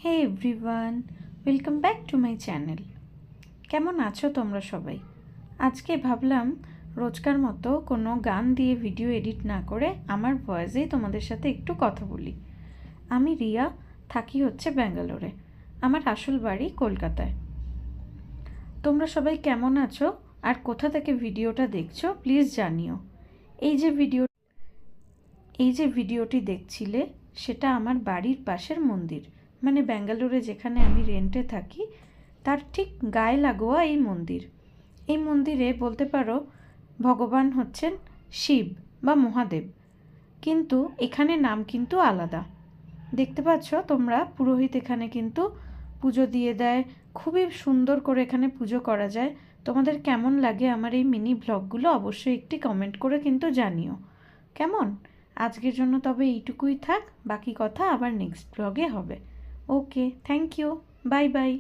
Hey everyone, welcome back to my channel. কেমন আছো তোমরা সবাই? আজকে ভাবলাম রোজকার মতো কোনো গান দিয়ে ভিডিও এডিট না করে আমার ভয়েসেই তোমাদের সাথে একটু কথা বলি। আমি রিয়া, থাকি হচ্ছে ব্যাঙ্গালোরে। আমার আসল বাড়ি কলকাতায়। তোমরা সবাই কেমন আছো আর কোথা থেকে ভিডিওটা দেখছো প্লিজ জানিও। এই যে ভিডিওটি দেখছিলে সেটা আমার বাড়ির পাশের মন্দির, মানে ব্যাঙ্গালোরে যেখানে আমি রেন্টে থাকি তার ঠিক গায়ে লাগোয়া এই মন্দির। এই মন্দিরে বলতে পারো ভগবান হচ্ছেন শিব বা মহাদেব, কিন্তু এখানে নাম কিন্তু আলাদা। দেখতে পাচ্ছ তোমরা, পুরোহিত এখানে কিন্তু পুজো দিয়ে দেয়। খুবই সুন্দর করে এখানে পুজো করা যায়। তোমাদের কেমন লাগে আমার এই মিনি ব্লগগুলো অবশ্যই একটি কমেন্ট করে কিন্তু জানিও। কেমন? আজকের জন্য তবে এইটুকুই থাক, বাকি কথা আবার নেক্সট ব্লগে হবে। ওকে, থ্যাংক ইউ, বাই বাই।